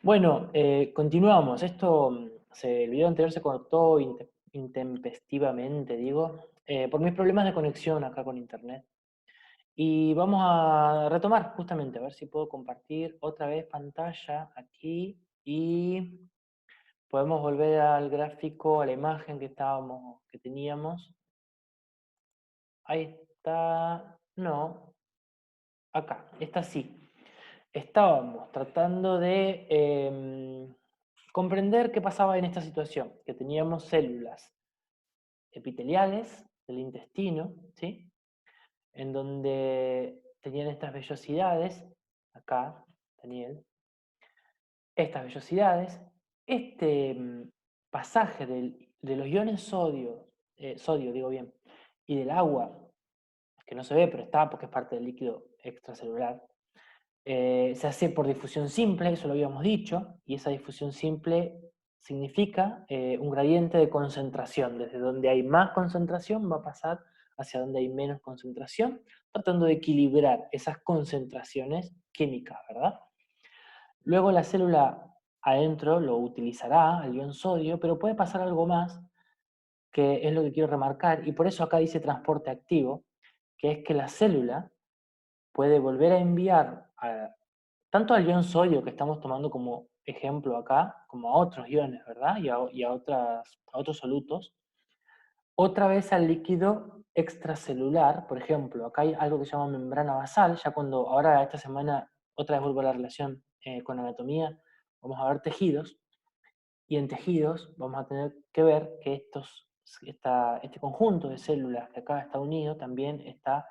Bueno, continuamos. Esto, el video anterior se cortó intempestivamente, digo, por mis problemas de conexión acá con internet. Y vamos a retomar justamente, a ver si puedo compartir otra vez pantalla aquí y podemos volver al gráfico, a la imagen que teníamos. Ahí está. No, acá, esta sí. Estábamos tratando de comprender qué pasaba en esta situación, que teníamos células epiteliales del intestino, ¿sí? En donde tenían estas vellosidades, acá, Daniel, estas vellosidades, este pasaje de los iones sodio, digo bien, y del agua, que no se ve, pero está porque es parte del líquido extracelular. Se hace por difusión simple, eso lo habíamos dicho, y esa difusión simple significa un gradiente de concentración. Desde donde hay más concentración va a pasar hacia donde hay menos concentración, tratando de equilibrar esas concentraciones químicas, ¿verdad? Luego la célula adentro lo utilizará, el ion sodio, pero puede pasar algo más, que es lo que quiero remarcar, y por eso acá dice transporte activo, que es que la célula puede volver a enviar tanto al ion sodio que estamos tomando como ejemplo acá, como a otros iones, ¿verdad? A otros solutos. Otra vez al líquido extracelular, por ejemplo, acá hay algo que se llama membrana basal, ya cuando ahora esta semana otra vez vuelvo a la relación con anatomía, vamos a ver tejidos, y en tejidos vamos a tener que ver que este conjunto de células que acá está unido también está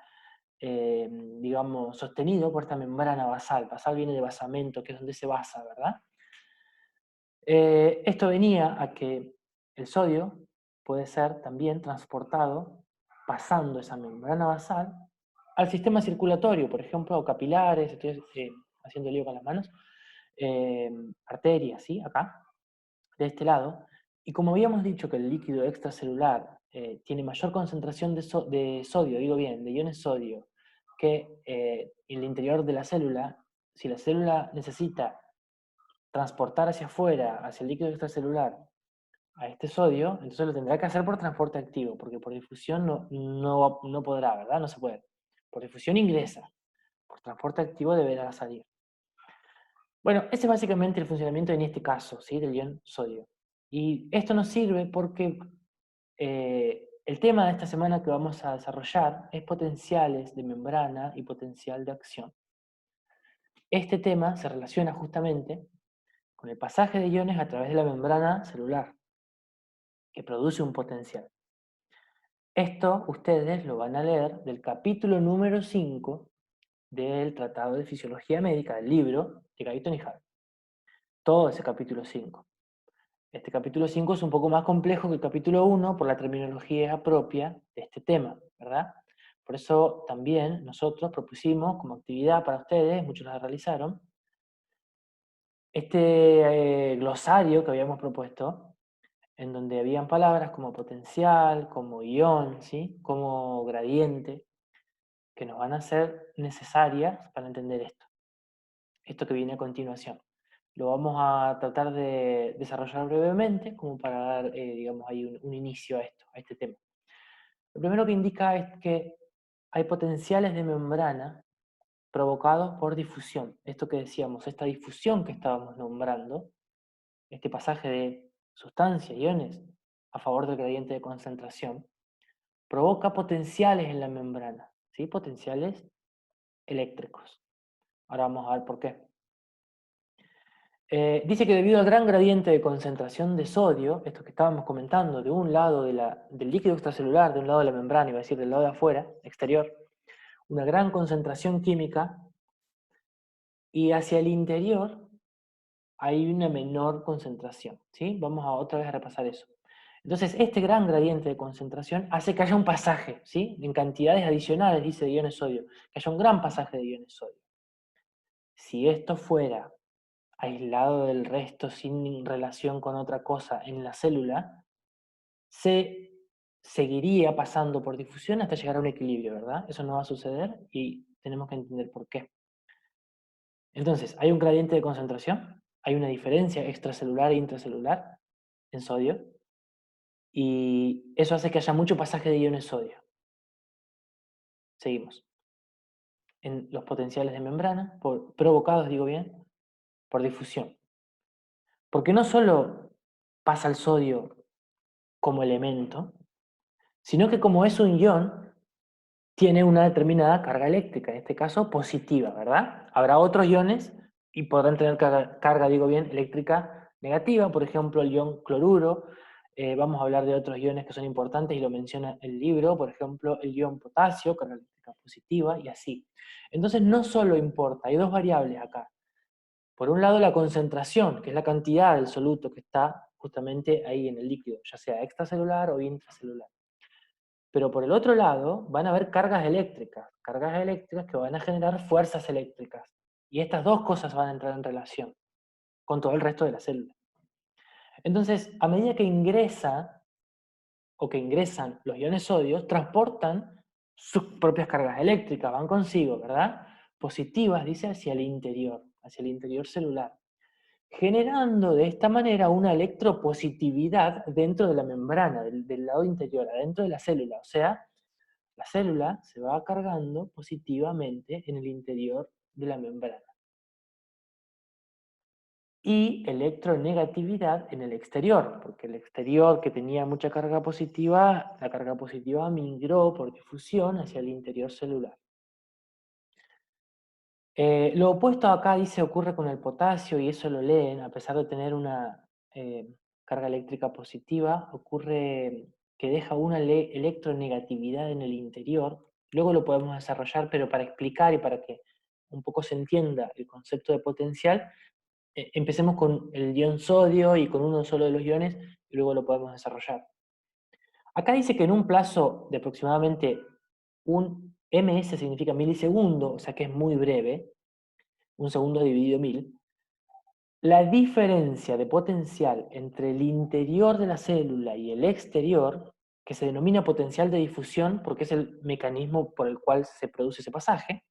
digamos, sostenido por esta membrana basal. Basal viene de basamento, que es donde se basa, ¿verdad? Esto venía a que el sodio puede ser también transportado pasando esa membrana basal al sistema circulatorio, por ejemplo, o capilares, estoy haciendo lío con las manos, eh, arterias, ¿sí? Acá, de este lado. Y como habíamos dicho que el líquido extracelular tiene mayor concentración de sodio, digo bien, de iones sodio, que en el interior de la célula, si la célula necesita transportar hacia afuera, hacia el líquido extracelular, a este sodio, entonces lo tendrá que hacer por transporte activo, porque por difusión no podrá, ¿verdad? No se puede. Por difusión ingresa, por transporte activo deberá salir. Bueno, ese es básicamente el funcionamiento en este caso, ¿sí? Del ion sodio. Y esto nos sirve porque el tema de esta semana que vamos a desarrollar es potenciales de membrana y potencial de acción. Este tema se relaciona justamente con el pasaje de iones a través de la membrana celular, que produce un potencial. Esto ustedes lo van a leer del capítulo número 5 del Tratado de Fisiología Médica, del libro de Guyton y Hall. Todo ese capítulo 5. Este capítulo 5 es un poco más complejo que el capítulo 1 por la terminología propia de este tema, ¿verdad? Por eso también nosotros propusimos como actividad para ustedes, muchos la realizaron, este glosario que habíamos propuesto, en donde habían palabras como potencial, como ion, ¿sí? Como gradiente, que nos van a ser necesarias para entender esto que viene a continuación. Lo vamos a tratar de desarrollar brevemente, como para dar, digamos, ahí un inicio a a este tema. Lo primero que indica es que hay potenciales de membrana provocados por difusión. Esto que decíamos, esta difusión que estábamos nombrando, este pasaje de sustancia, iones, a favor del gradiente de concentración, provoca potenciales en la membrana, ¿sí? Potenciales eléctricos. Ahora vamos a ver por qué. Dice que debido al gran gradiente de concentración de sodio, esto que estábamos comentando, de un lado del líquido extracelular, de un lado de la membrana, iba a decir del lado de afuera, exterior, una gran concentración química, y hacia el interior hay una menor concentración, ¿sí? Vamos a otra vez a repasar eso. Entonces, este gran gradiente de concentración hace que haya un pasaje, ¿sí? En cantidades adicionales, dice, de iones sodio, que haya un gran pasaje de iones sodio. Si esto fuera aislado del resto, sin relación con otra cosa en la célula, se seguiría pasando por difusión hasta llegar a un equilibrio, ¿verdad? Eso no va a suceder y tenemos que entender por qué. Entonces, hay un gradiente de concentración, hay una diferencia extracelular e intracelular en sodio, y eso hace que haya mucho pasaje de iones sodio. Seguimos. En los potenciales de membrana, provocados, digo bien, por difusión. Porque no solo pasa el sodio como elemento, sino que como es un ion, tiene una determinada carga eléctrica, en este caso positiva, ¿verdad? Habrá otros iones y podrán tener carga, digo bien, eléctrica negativa, por ejemplo, el ion cloruro. Vamos a hablar de otros iones que son importantes y lo menciona el libro, por ejemplo, el ion potasio, carga eléctrica positiva y así. Entonces no solo importa, hay dos variables acá. Por un lado, la concentración, que es la cantidad del soluto que está justamente ahí en el líquido, ya sea extracelular o intracelular. Pero por el otro lado, van a haber cargas eléctricas que van a generar fuerzas eléctricas. Y estas dos cosas van a entrar en relación con todo el resto de la célula. Entonces, a medida que ingresa o que ingresan los iones sodios, transportan sus propias cargas eléctricas, van consigo, ¿verdad? Positivas, dice, hacia el interior celular, generando de esta manera una electropositividad dentro de la membrana, del lado interior, adentro de la célula. O sea, la célula se va cargando positivamente en el interior de la membrana. Y electronegatividad en el exterior, porque el exterior que tenía mucha carga positiva, la carga positiva migró por difusión hacia el interior celular. Lo opuesto acá dice ocurre con el potasio, y eso lo leen, a pesar de tener una carga eléctrica positiva, ocurre que deja una electronegatividad en el interior. Luego lo podemos desarrollar, pero para explicar y para que un poco se entienda el concepto de potencial, empecemos con el ion sodio y con uno solo de los iones, y luego lo podemos desarrollar. Acá dice que en un plazo de aproximadamente un ms significa milisegundo, o sea que es muy breve, un segundo dividido 1000, la diferencia de potencial entre el interior de la célula y el exterior, que se denomina potencial de difusión porque es el mecanismo por el cual se produce ese pasaje,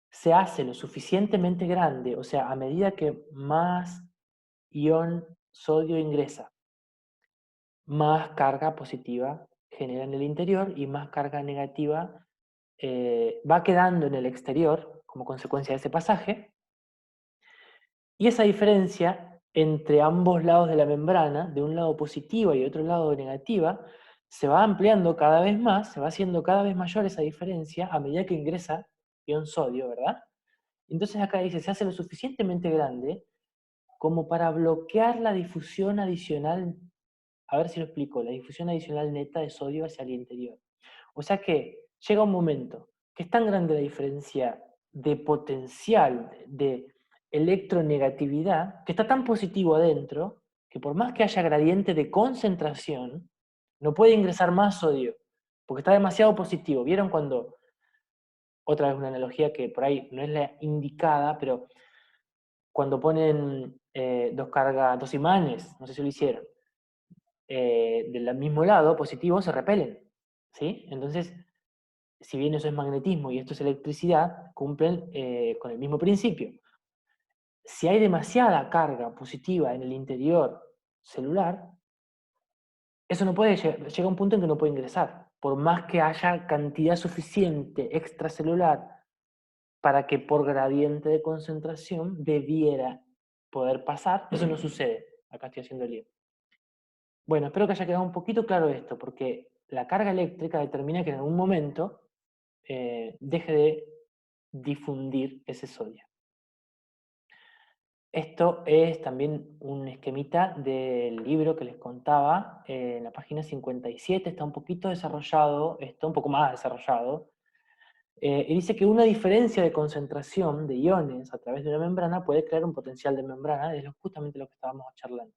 se hace lo suficientemente grande, o sea, a medida que más ion sodio ingresa, más carga positiva genera en el interior y más carga negativa va quedando en el exterior como consecuencia de ese pasaje. Y esa diferencia entre ambos lados de la membrana, de un lado positiva y otro lado negativa, se va ampliando cada vez más, se va haciendo cada vez mayor esa diferencia a medida que ingresa ion sodio, ¿verdad? Entonces acá dice, se hace lo suficientemente grande como para bloquear la difusión adicional, a ver si lo explico, la difusión adicional neta de sodio hacia el interior. O sea que llega un momento que es tan grande la diferencia de potencial, de electronegatividad, que está tan positivo adentro, que por más que haya gradiente de concentración, no puede ingresar más sodio, porque está demasiado positivo. ¿Vieron cuando, otra vez una analogía que por ahí no es la indicada, pero cuando ponen dos imanes, no sé si lo hicieron, del mismo lado, positivo, se repelen, ¿sí? Entonces, si bien eso es magnetismo y esto es electricidad, cumplen con el mismo principio. Si hay demasiada carga positiva en el interior celular, eso no puede llegar, llega a un punto en que no puede ingresar, por más que haya cantidad suficiente extracelular para que por gradiente de concentración debiera poder pasar, eso no sucede. Acá estoy haciendo el lío. Bueno, espero que haya quedado un poquito claro esto, porque la carga eléctrica determina que en algún momento deje de difundir ese sodio. Esto es también un esquemita del libro que les contaba, en la página 57 está un poquito desarrollado, está un poco más desarrollado, y dice que una diferencia de concentración de iones a través de una membrana puede crear un potencial de membrana, es justamente lo que estábamos charlando.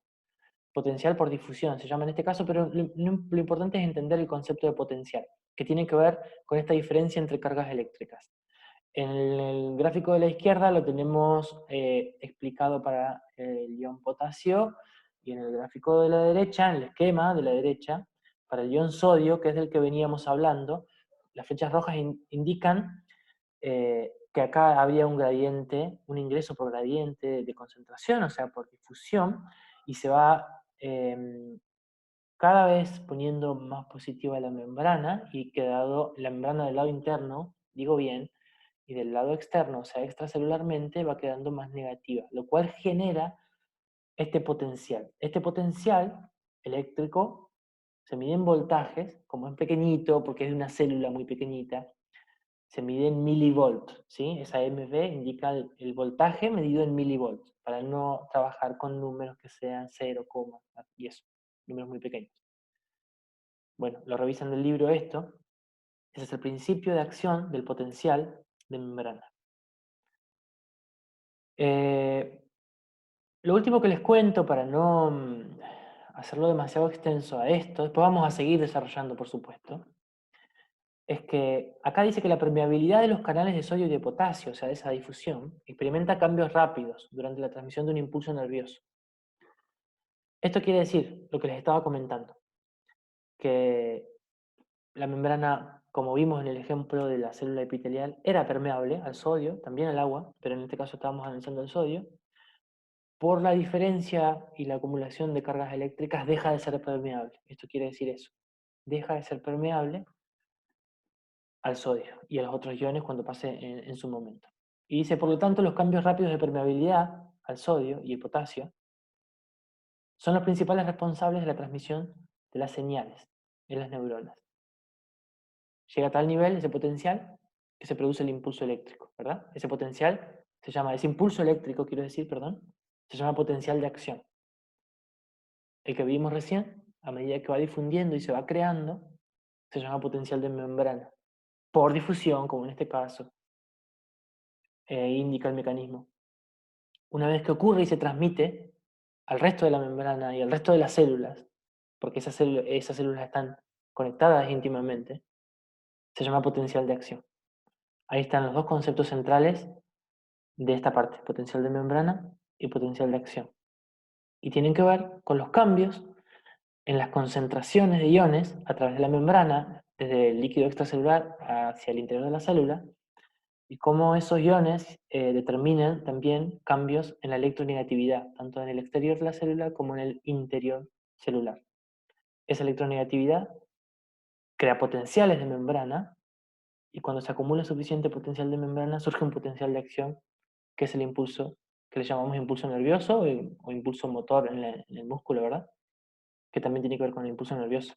Potencial por difusión se llama en este caso, pero lo importante es entender el concepto de potencial, que tiene que ver con esta diferencia entre cargas eléctricas. En el gráfico de la izquierda lo tenemos explicado para el ion potasio, y en el gráfico de la derecha, en el esquema de la derecha, para el ion sodio, que es del que veníamos hablando, las flechas rojas indican que acá había un gradiente, un ingreso por gradiente de concentración, o sea, por difusión, y se va cada vez poniendo más positiva la membrana, y quedado la membrana del lado interno, digo bien, y del lado externo, o sea, extracelularmente, va quedando más negativa, lo cual genera este potencial. Este potencial eléctrico se mide en voltajes, como es pequeñito, porque es de una célula muy pequeñita, se mide en milivolt, ¿sí? Esa MV indica el voltaje medido en milivolts, para no trabajar con números que sean 0, y eso, números muy pequeños. Bueno, lo revisan del libro esto. Ese es el principio de acción del potencial de membrana. Lo último que les cuento, para no hacerlo demasiado extenso a esto, después vamos a seguir desarrollando, por supuesto, es que acá dice que la permeabilidad de los canales de sodio y de potasio, o sea, de esa difusión, experimenta cambios rápidos durante la transmisión de un impulso nervioso. Esto quiere decir, lo que les estaba comentando, que la membrana, como vimos en el ejemplo de la célula epitelial, era permeable al sodio, también al agua, pero en este caso estábamos analizando el sodio. Por la diferencia y la acumulación de cargas eléctricas deja de ser permeable. Esto quiere decir eso. Deja de ser permeable al sodio y a los otros iones cuando pase en su momento. Y dice, por lo tanto, los cambios rápidos de permeabilidad al sodio y el potasio son los principales responsables de la transmisión de las señales en las neuronas. Llega a tal nivel ese potencial que se produce el impulso eléctrico, ¿verdad? Ese potencial se llama, ese impulso eléctrico, quiero decir, perdón, se llama potencial de acción. El que vimos recién, a medida que va difundiendo y se va creando, se llama potencial de membrana. Por difusión, como en este caso, indica el mecanismo. Una vez que ocurre y se transmite al resto de la membrana y al resto de las células, porque esas células están conectadas íntimamente, se llama potencial de acción. Ahí están los dos conceptos centrales de esta parte, potencial de membrana y potencial de acción. Y tienen que ver con los cambios en las concentraciones de iones a través de la membrana, desde el líquido extracelular hacia el interior de la célula, y cómo esos iones determinan también cambios en la electronegatividad, tanto en el exterior de la célula como en el interior celular. Esa electronegatividad crea potenciales de membrana, y cuando se acumula suficiente potencial de membrana surge un potencial de acción, que es el impulso, que le llamamos impulso nervioso o impulso motor en el músculo, ¿verdad? Que también tiene que ver con el impulso nervioso.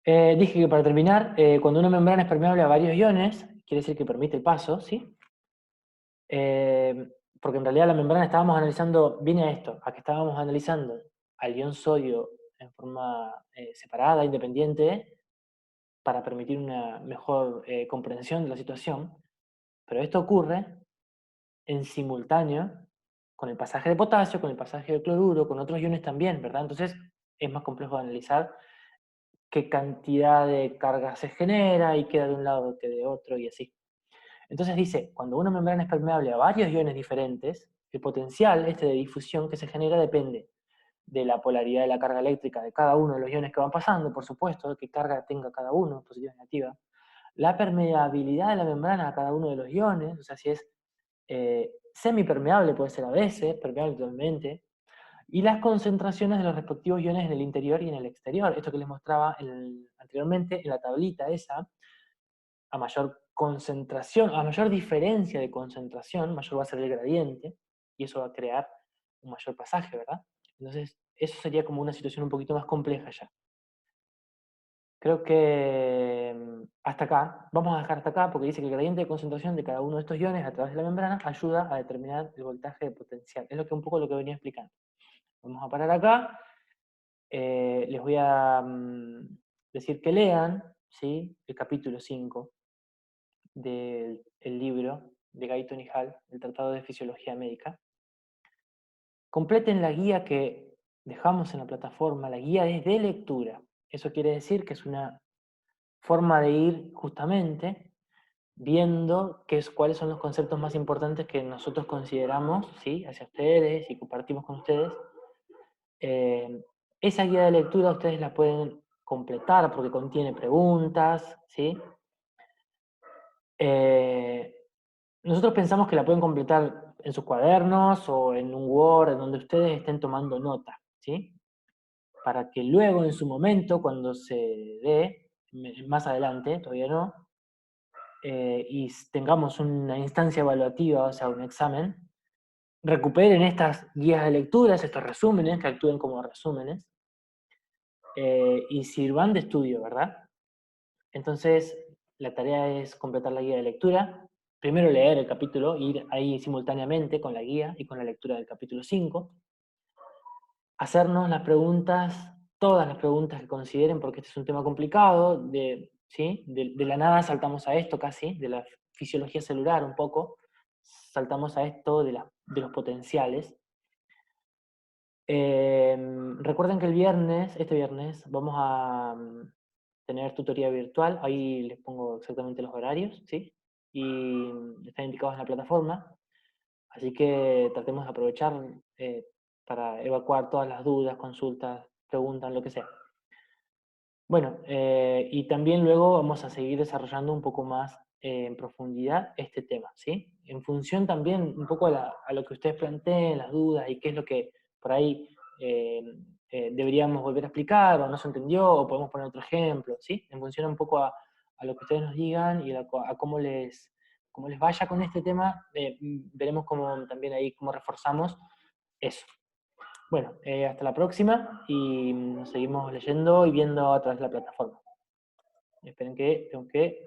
Dije que para terminar, cuando una membrana es permeable a varios iones, quiere decir que permite el paso, ¿sí? Porque en realidad la membrana estábamos analizando, viene a esto, a que estábamos analizando al ion sodio en forma separada, independiente, para permitir una mejor comprensión de la situación, pero esto ocurre en simultáneo con el pasaje de potasio, con el pasaje de cloruro, con otros iones también, ¿verdad? Entonces es más complejo de analizar qué cantidad de carga se genera y queda de un lado que de otro y así. Entonces dice, cuando una membrana es permeable a varios iones diferentes, el potencial de difusión que se genera depende de la polaridad de la carga eléctrica de cada uno de los iones que van pasando, por supuesto, de qué carga tenga cada uno, positiva o negativa, la permeabilidad de la membrana a cada uno de los iones, o sea, si es semipermeable puede ser a veces, permeable totalmente, y las concentraciones de los respectivos iones en el interior y en el exterior. Esto que les mostraba anteriormente en la tablita esa, a mayor concentración, a mayor diferencia de concentración, mayor va a ser el gradiente, y eso va a crear un mayor pasaje, ¿verdad? Entonces, eso sería como una situación un poquito más compleja ya. Creo que hasta acá, vamos a dejar hasta acá, porque dice que el gradiente de concentración de cada uno de estos iones a través de la membrana ayuda a determinar el voltaje de potencial. Es un poco lo que venía explicando. Vamos a parar acá. Les voy a decir que lean, ¿sí?, el capítulo 5 del libro de Guyton y Hall, el Tratado de Fisiología Médica. Completen la guía que dejamos en la plataforma. La guía es de lectura. Eso quiere decir que es una forma de ir justamente viendo cuáles son los conceptos más importantes que nosotros consideramos, ¿sí?, hacia ustedes y compartimos con ustedes. Esa guía de lectura ustedes la pueden completar porque contiene preguntas, ¿sí? Eh, Nosotros pensamos que la pueden completar en sus cuadernos o en un Word, en donde ustedes estén tomando nota, ¿sí? Para que luego, en su momento, cuando se dé, más adelante, todavía no, y tengamos una instancia evaluativa, o sea, un examen, recuperen estas guías de lecturas, estos resúmenes, que actúen como resúmenes, y sirvan de estudio, ¿verdad? Entonces, la tarea es completar la guía de lectura, primero leer el capítulo, ir ahí simultáneamente con la guía y con la lectura del capítulo 5, hacernos las preguntas, todas las preguntas que consideren, porque este es un tema complicado, ¿sí? De la nada saltamos a esto casi, de la fisiología celular un poco, saltamos a esto de los potenciales. Recuerden que este viernes, vamos a tener tutoría virtual, ahí les pongo exactamente los horarios, ¿sí? Y están indicados en la plataforma, así que tratemos de aprovechar para evacuar todas las dudas, consultas, preguntas, lo que sea. Bueno, y también luego vamos a seguir desarrollando un poco más en profundidad este tema, ¿sí? En función también un poco a lo que ustedes planteen, las dudas y qué es lo que por ahí eh, deberíamos volver a explicar o no se entendió o podemos poner otro ejemplo, ¿sí? En función un poco a lo que ustedes nos digan y a cómo les vaya con este tema, veremos cómo también ahí cómo reforzamos eso. Bueno, hasta la próxima y nos seguimos leyendo y viendo a través de la plataforma. Esperen que tengo que